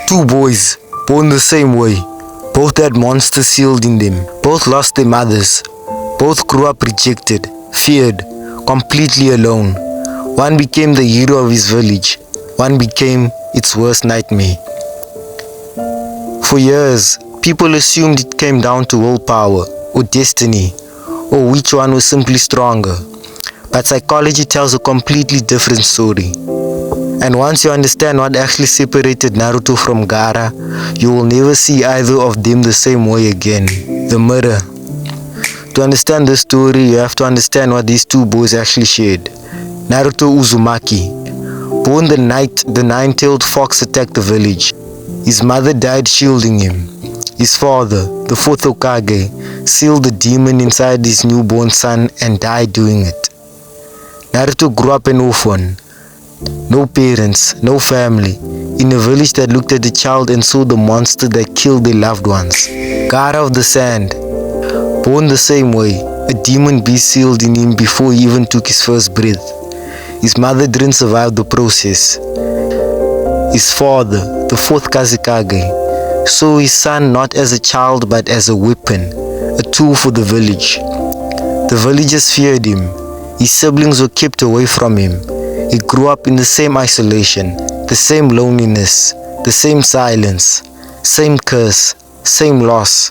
Two boys, born the same way. Both had monsters sealed in them. Both lost their mothers. Both grew up rejected, feared, completely alone. One became the hero of his village. One became its worst nightmare. For years, people assumed it came down to willpower or destiny, or which one was simply stronger. But psychology tells a completely different story. And once you understand what actually separated Naruto from Gaara, you will never see either of them the same way again. The mirror. To understand this story, you have to understand what these two boys actually shared. Naruto Uzumaki. Born the night the nine-tailed fox attacked the village. His mother died shielding him. His father, the fourth Hokage, sealed the demon inside his newborn son and died doing it. Naruto grew up an orphan. No parents, no family, in a village that looked at the child and saw the monster that killed their loved ones. Gaara of the Sand. Born the same way, a demon beast sealed in him before he even took his first breath. His mother didn't survive the process. His father, the fourth Kazekage, saw his son not as a child but as a weapon, a tool for the village. The villagers feared him. His siblings were kept away from him. He grew up in the same isolation, the same loneliness, the same silence, same curse, same loss,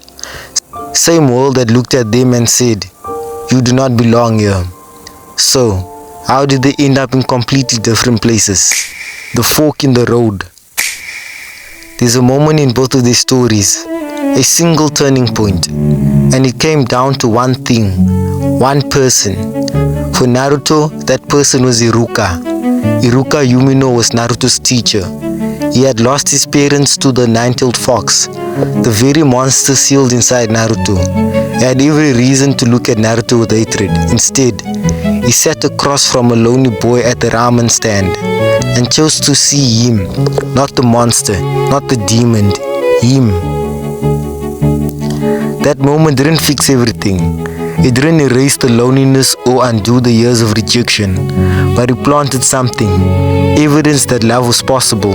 same world that looked at them and said, "You do not belong here." So, how did they end up in completely different places? The fork in the road. There's a moment in both of these stories, a single turning point, and it came down to one thing, one person. For Naruto, that person was Iruka. Iruka Yumino was Naruto's teacher. He had lost his parents to the nine-tailed fox, the very monster sealed inside Naruto. He had every reason to look at Naruto with hatred. Instead, he sat across from a lonely boy at the ramen stand and chose to see him, not the monster, not the demon, him. That moment didn't fix everything. It didn't erase the loneliness or undo the years of rejection, but it planted something, evidence that love was possible,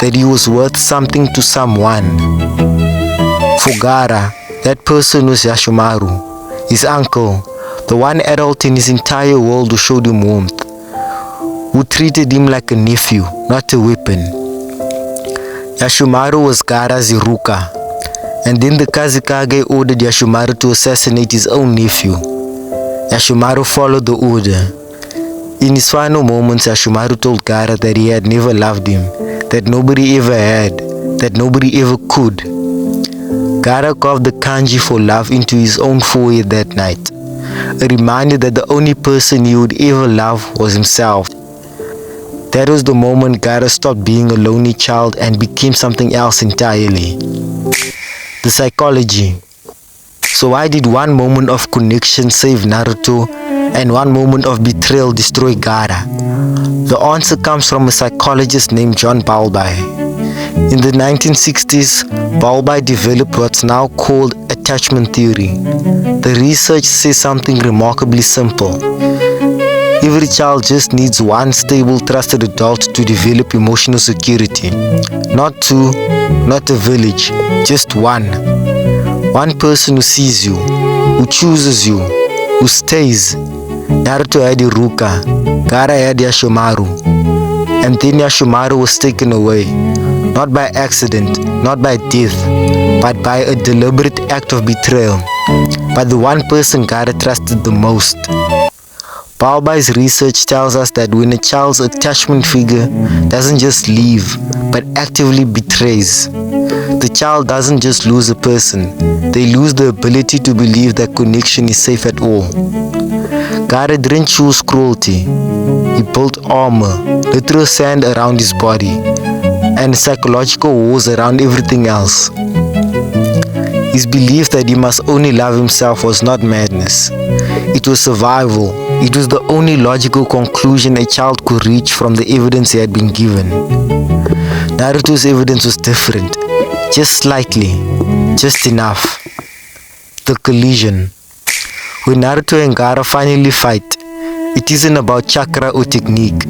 that he was worth something to someone. For Gaara, that person was Yashamaru, his uncle, the one adult in his entire world who showed him warmth, who treated him like a nephew, not a weapon. Yashamaru was Gaara's Iruka. And then the Kazekage ordered Yashamaru to assassinate his own nephew. Yashamaru followed the order. In his final moments, Yashamaru told Gaara that he had never loved him, that nobody ever had, that nobody ever could. Gaara carved the kanji for love into his own forehead that night, a reminder that the only person he would ever love was himself. That was the moment Gaara stopped being a lonely child and became something else entirely. The psychology. So why did one moment of connection save Naruto and one moment of betrayal destroy Gaara? The answer comes from a psychologist named Bowlby. In the 1960s, Bowlby developed what's now called attachment theory. The research says something remarkably simple. Every child just needs one stable, trusted adult to develop emotional security. Not two, not a village, just one. One person who sees you, who chooses you, who stays. Naruto had Iruka, Gaara had Yashamaru. And then Yashamaru was taken away. Not by accident, not by death, but by a deliberate act of betrayal. By the one person Gaara trusted the most. Bowlby's research tells us that when a child's attachment figure doesn't just leave, but actively betrays, the child doesn't just lose a person, they lose the ability to believe that connection is safe at all. Gaara didn't choose cruelty. He built armor, literal sand around his body, and psychological walls around everything else. His belief that he must only love himself was not madness. It was survival. It was the only logical conclusion a child could reach from the evidence he had been given. Naruto's evidence was different. Just slightly. Just enough. The collision. When Naruto and Gaara finally fight, It isn't about chakra or technique.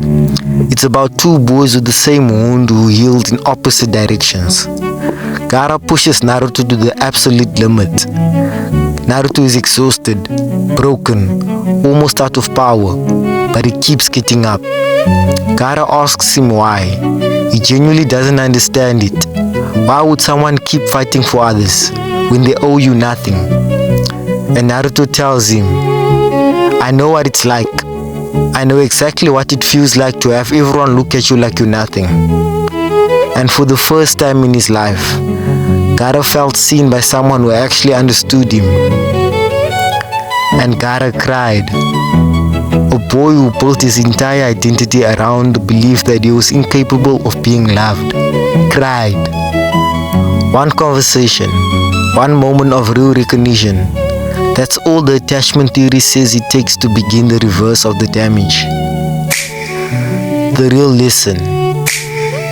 It's about two boys with the same wound who healed in opposite directions. Gaara pushes Naruto to the absolute limit. Naruto is exhausted, broken, almost out of power, but he keeps getting up. Gaara asks him why. He genuinely doesn't understand it. Why would someone keep fighting for others when they owe you nothing? And Naruto tells him, I know what it's like. I know exactly what it feels like to have everyone look at you like you're nothing. And for the first time in his life, Gaara felt seen by someone who actually understood him. And Gaara cried. A boy who built his entire identity around the belief that he was incapable of being loved, cried. One conversation, one moment of real recognition. That's all the attachment theory says it takes to begin the reverse of the damage. The real lesson.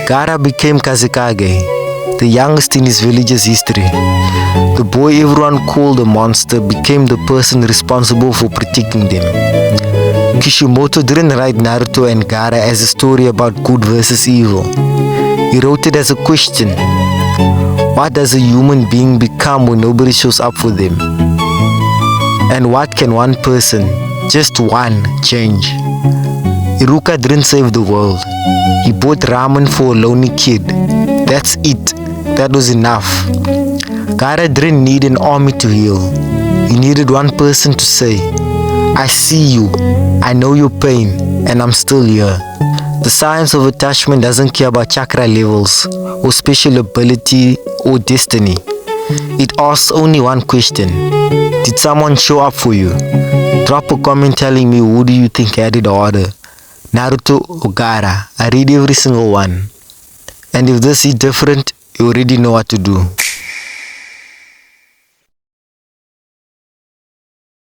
Gaara became Kazekage, the youngest in his village's history. The boy everyone called a monster became the person responsible for protecting them. Kishimoto didn't write Naruto and Gaara as a story about good versus evil. He wrote it as a question. What does a human being become when nobody shows up for them? And what can one person, just one, change? Iruka didn't save the world. He bought ramen for a lonely kid. That's it. That was enough. Gaara didn't need an army to heal. He needed one person to say, I see you, I know your pain, and I'm still here. The science of attachment doesn't care about chakra levels, or special ability, or destiny. It asks only one question. Did someone show up for you? Drop a comment telling me who do you think had it harder, Naruto or Gaara. I read every single one. And if this is different, you already know what to do.